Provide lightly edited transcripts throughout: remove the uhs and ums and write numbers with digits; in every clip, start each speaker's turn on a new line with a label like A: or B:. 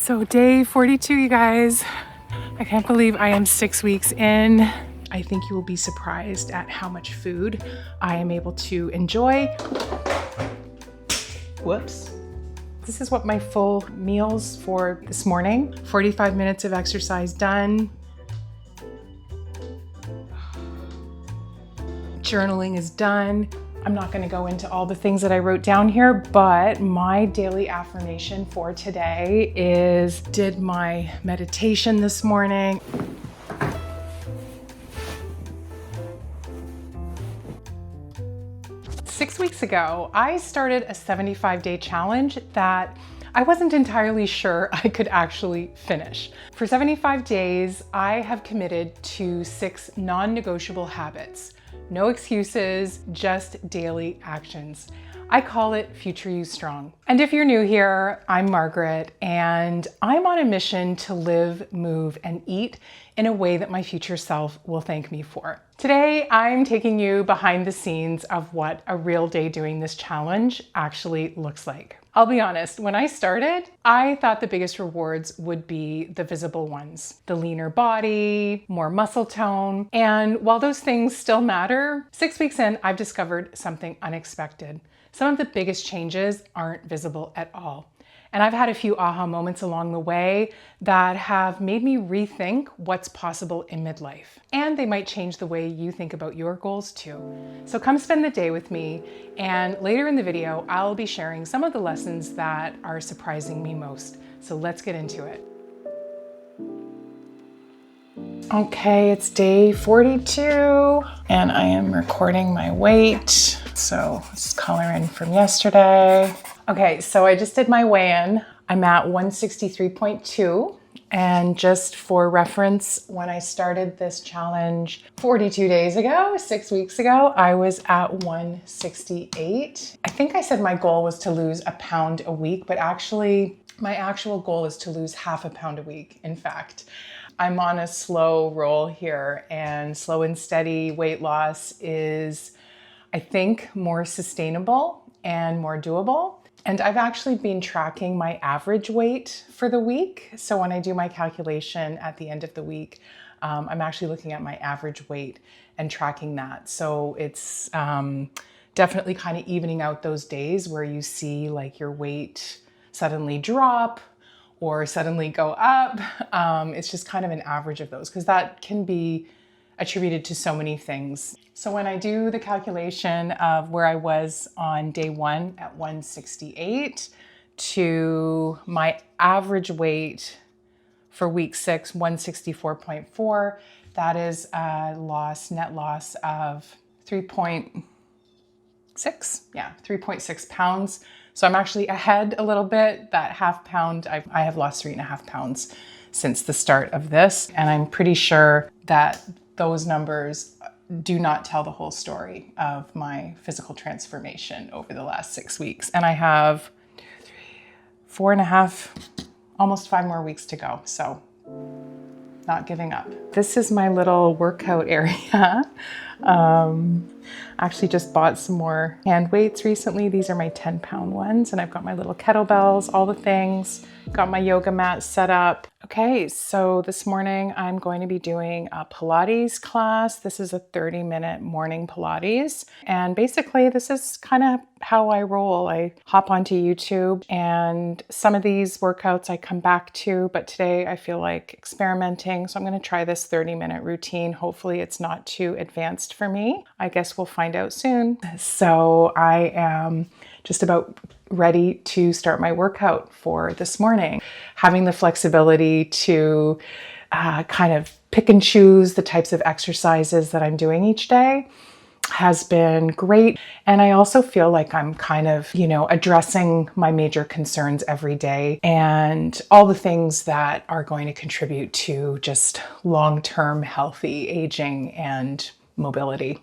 A: So day 42, you guys. I can't believe I am 6 weeks in. I think you will be surprised at how much food I am able to enjoy. Whoops. This is what my full meals for this morning. 45 minutes of exercise done. Journaling is done. I'm not going to go into all the things that I wrote down here, but my daily affirmation for today is did my meditation this morning. Six weeks ago, I started a 75-day challenge that I wasn't entirely sure I could actually finish. For 75 days, I have committed to 6 non-negotiable habits. No excuses, just daily actions. I call it Future You Strong. And if you're new here, I'm Margaret, and I'm on a mission to live, move, and eat in a way that my future self will thank me for. Today, I'm taking you behind the scenes of what a real day doing this challenge actually looks like. I'll be honest, when I started, I thought the biggest rewards would be the visible ones. The leaner body, more muscle tone, and while those things still matter, 6 weeks in, I've discovered something unexpected. Some of the biggest changes aren't visible at all. And I've had a few aha moments along the way that have made me rethink what's possible in midlife. And they might change the way you think about your goals too. So come spend the day with me, and later in the video, I'll be sharing some of the lessons that are surprising me most. So let's get into it. Okay, it's day 42, and I am recording my weight. So let's color in from yesterday. Okay, so I just did my weigh-in. I'm at 163.2. And just for reference, when I started this challenge 42 days ago, 6 weeks ago, I was at 168. I think I said my goal was to lose a pound a week, but actually my actual goal is to lose half a pound a week. In fact, I'm on a slow roll here, and slow and steady weight loss is, I think, more sustainable and more doable. And I've actually been tracking my average weight for the week. So when I do my calculation at the end of the week, I'm actually looking at my average weight and tracking that. So it's definitely kind of evening out those days where you see like your weight suddenly drop or suddenly go up. It's just kind of an average of those, because that can be attributed to so many things. So when I do the calculation of where I was on day 1 at 168 to my average weight for week 6, 164.4, that is a net loss of 3.6 pounds. So I'm actually ahead a little bit. That half pound, I have lost 3.5 pounds since the start of this. And I'm pretty sure that those numbers do not tell the whole story of my physical transformation over the last 6 weeks. And I have 4.5, almost 5 more weeks to go. So not giving up. This is my little workout area. Actually just bought some more hand weights recently. These are my 10-pound ones, and I've got my little kettlebells, all the things. Got my yoga mat set up. Okay, so this morning I'm going to be doing a Pilates class. This is a 30-minute morning Pilates. And basically this is kind of how I roll. I hop onto YouTube, and some of these workouts I come back to, but today I feel like experimenting. So I'm going to try this 30-minute routine. Hopefully it's not too advanced for me. I guess we'll find out soon. So I am just about ready to start my workout for this morning. Having the flexibility to kind of pick and choose the types of exercises that I'm doing each day has been great. And I also feel like I'm kind of, addressing my major concerns every day and all the things that are going to contribute to just long-term healthy aging and mobility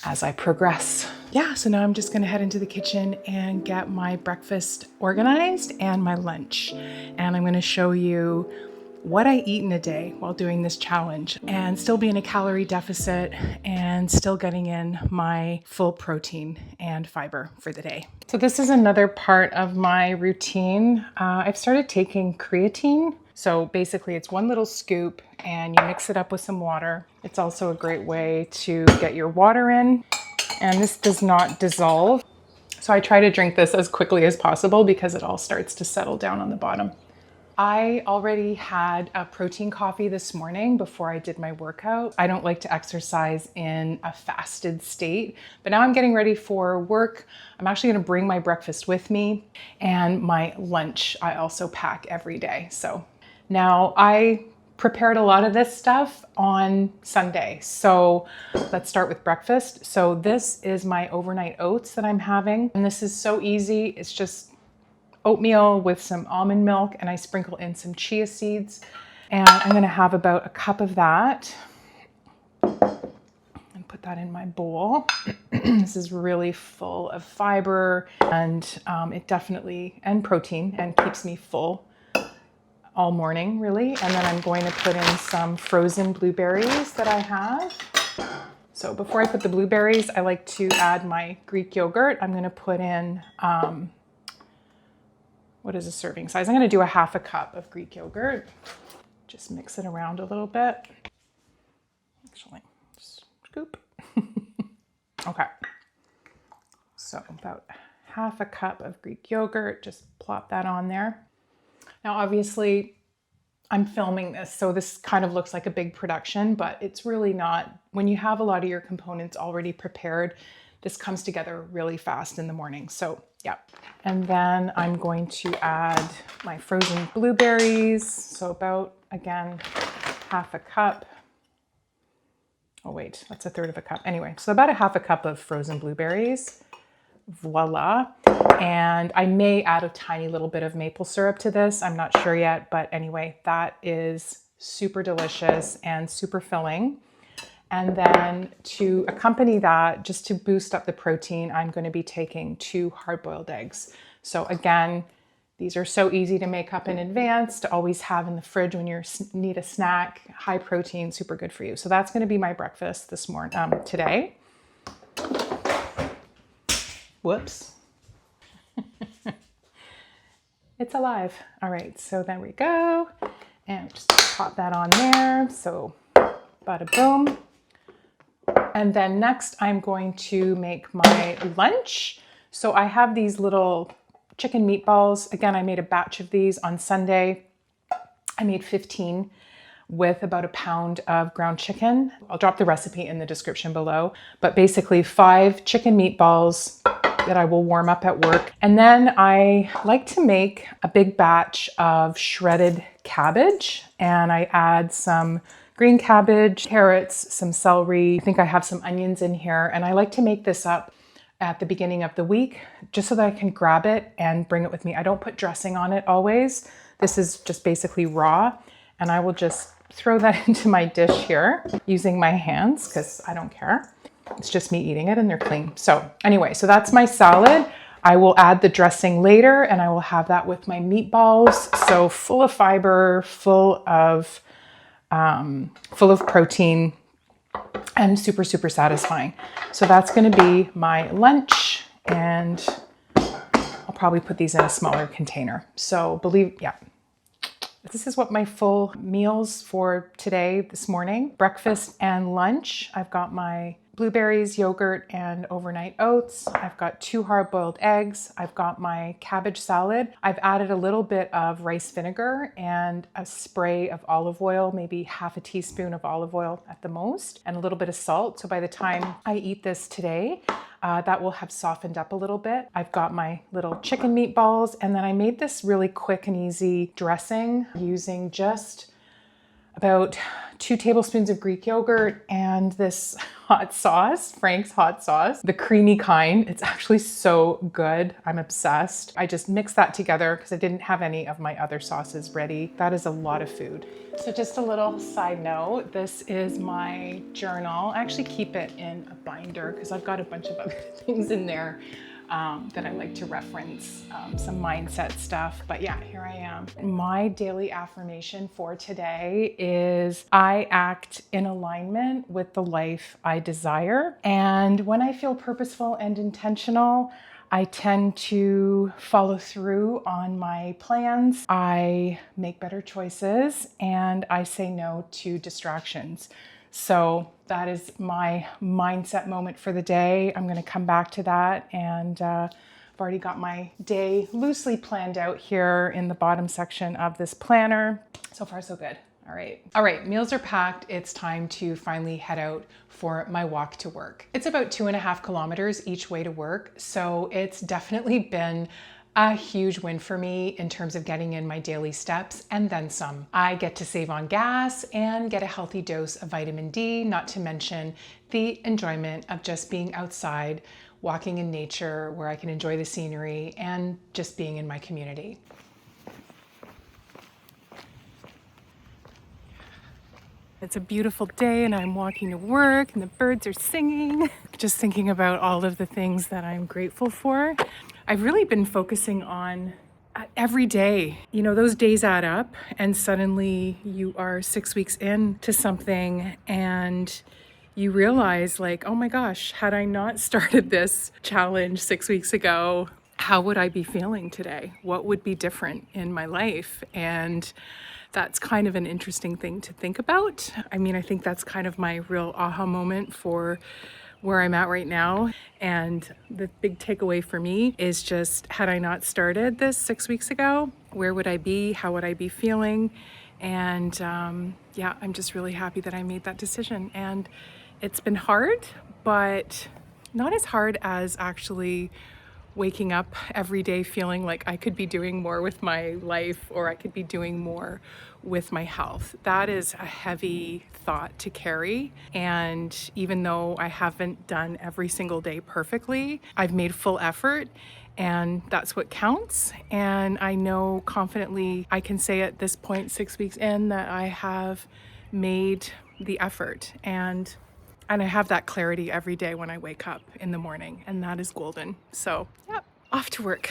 A: as I progress. Yeah, so now I'm just gonna head into the kitchen and get my breakfast organized and my lunch. And I'm gonna show you what I eat in a day while doing this challenge and still be in a calorie deficit and still getting in my full protein and fiber for the day. So this is another part of my routine. I've started taking creatine. So basically it's one little scoop and you mix it up with some water. It's also a great way to get your water in, and this does not dissolve. So I try to drink this as quickly as possible because it all starts to settle down on the bottom. I already had a protein coffee this morning before I did my workout. I don't like to exercise in a fasted state, but now I'm getting ready for work. I'm actually gonna bring my breakfast with me, and my lunch I also pack every day. So now I prepared a lot of this stuff on Sunday. So let's start with breakfast. So this is my overnight oats that I'm having, and this is so easy. It's just oatmeal with some almond milk, and I sprinkle in some chia seeds. And I'm gonna have about a cup of that and put that in my bowl. This is really full of fiber and it definitely, and protein, and keeps me full all morning really. And then I'm going to put in some frozen blueberries that I have. So before I put the blueberries, I like to add my Greek yogurt. I'm gonna put in, what is a serving size? I'm gonna do a half a cup of Greek yogurt. Just mix it around a little bit. Actually, just scoop. Okay. So about half a cup of Greek yogurt, just plop that on there. Now, obviously, I'm filming this, so this kind of looks like a big production, but it's really not. When you have a lot of your components already prepared, this comes together really fast in the morning. So yeah. And then I'm going to add my frozen blueberries. So about, again, half a cup. Oh wait, that's a third of a cup. Anyway, so about a half a cup of frozen blueberries. Voila. And I may add a tiny little bit of maple syrup to this. I'm not sure yet, but anyway, that is super delicious and super filling. And then to accompany that, just to boost up the protein, I'm going to be taking 2 hard-boiled eggs. So again, these are so easy to make up in advance, to always have in the fridge when you need a snack. High protein, super good for you. So that's going to be my breakfast this morning, today. Whoops. It's alive. All right, so there we go. And just pop that on there. So bada boom. And then next I'm going to make my lunch. So I have these little chicken meatballs. Again, I made a batch of these on Sunday. I made 15 with about a pound of ground chicken. I'll drop the recipe in the description below, but basically 5 chicken meatballs that I will warm up at work. And then I like to make a big batch of shredded cabbage, and I add some green cabbage, carrots, some celery. I think I have some onions in here, and I like to make this up at the beginning of the week just so that I can grab it and bring it with me. I don't put dressing on it always. This is just basically raw, and I will just throw that into my dish here using my hands because I don't care. It's just me eating it and they're clean. So anyway, so that's my salad. I will add the dressing later and I will have that with my meatballs. So full of fiber, full of protein, and super, super satisfying. So that's going to be my lunch, and I'll probably put these in a smaller container. So this is what my full meals for today, this morning, breakfast and lunch. I've got my blueberries, yogurt, and overnight oats. I've got 2 hard-boiled eggs. I've got my cabbage salad. I've added a little bit of rice vinegar and a spray of olive oil, maybe half a teaspoon of olive oil at the most, and a little bit of salt. So by the time I eat this today, that will have softened up a little bit. I've got my little chicken meatballs, and then I made this really quick and easy dressing using just about 2 tablespoons of Greek yogurt and this hot sauce, Frank's hot sauce, the creamy kind. It's actually so good. I'm obsessed. I just mixed that together because I didn't have any of my other sauces ready. That is a lot of food. So just a little side note, this is my journal. I actually keep it in a binder because I've got a bunch of other things in there. that I like to reference, some mindset stuff. But yeah, here I am. My daily affirmation for today is I act in alignment with the life I desire. And when I feel purposeful and intentional, I tend to follow through on my plans. I make better choices and I say no to distractions. So that is my mindset moment for the day. I'm going to come back to that, and I've already got my day loosely planned out here in the bottom section of this planner. So far, so good. All right, meals are packed. It's time to finally head out for my walk to work. It's about 2.5 kilometers each way to work, so it's definitely been a huge win for me in terms of getting in my daily steps and then some. I get to save on gas and get a healthy dose of vitamin D, not to mention the enjoyment of just being outside, walking in nature where I can enjoy the scenery and just being in my community. It's a beautiful day and I'm walking to work and the birds are singing. Just thinking about all of the things that I'm grateful for. I've really been focusing on every day. You know, those days add up and suddenly you are 6 weeks into something and you realize like, oh my gosh, had I not started this challenge 6 weeks ago, how would I be feeling today? What would be different in my life? And that's kind of an interesting thing to think about. I mean, I think that's kind of my real aha moment for where I'm at right now. And the big takeaway for me is just, had I not started this 6 weeks ago, where would I be? How would I be feeling? And yeah, I'm just really happy that I made that decision. And it's been hard, but not as hard as actually waking up every day feeling like I could be doing more with my life or I could be doing more with my health. That is a heavy thought to carry. And even though I haven't done every single day perfectly, I've made full effort and that's what counts. And I know confidently I can say at this point, 6 weeks in, that I have made the effort and I have that clarity every day when I wake up in the morning, and that is golden. So, yeah, off to work.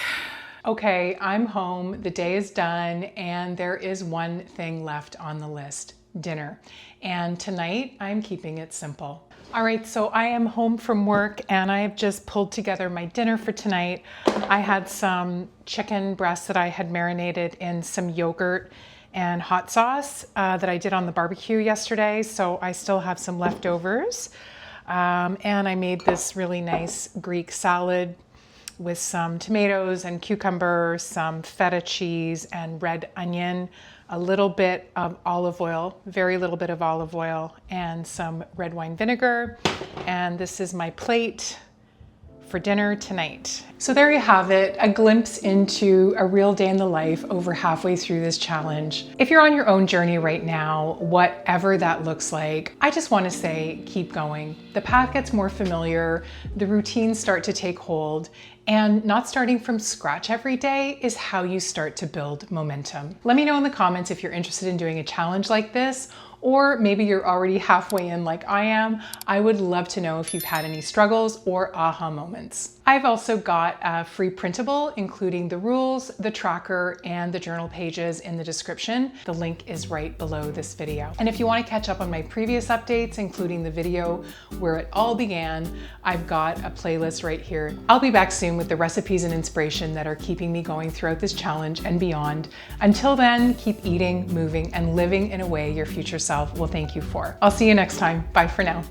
A: Okay, I'm home, the day is done, and there is one thing left on the list, dinner. And tonight, I'm keeping it simple. All right, so I am home from work and I have just pulled together my dinner for tonight. I had some chicken breasts that I had marinated in some yogurt and hot sauce that I did on the barbecue yesterday. So I still have some leftovers. And I made this really nice Greek salad with some tomatoes and cucumber, some feta cheese and red onion, a little bit of olive oil, very little bit of olive oil, and some red wine vinegar. And this is my plate for dinner tonight. So there you have it, a glimpse into a real day in the life over halfway through this challenge. If you're on your own journey right now, whatever that looks like, I just want to say, keep going. The path gets more familiar, the routines start to take hold, and not starting from scratch every day is how you start to build momentum. Let me know in the comments if you're interested in doing a challenge like this, or maybe you're already halfway in like I am. I would love to know if you've had any struggles or aha moments. I've also got a free printable, including the rules, the tracker, and the journal pages in the description. The link is right below this video. And if you want to catch up on my previous updates, including the video where it all began, I've got a playlist right here. I'll be back soon with the recipes and inspiration that are keeping me going throughout this challenge and beyond. Until then, keep eating, moving, and living in a way your future self will thank you for. I'll see you next time. Bye for now.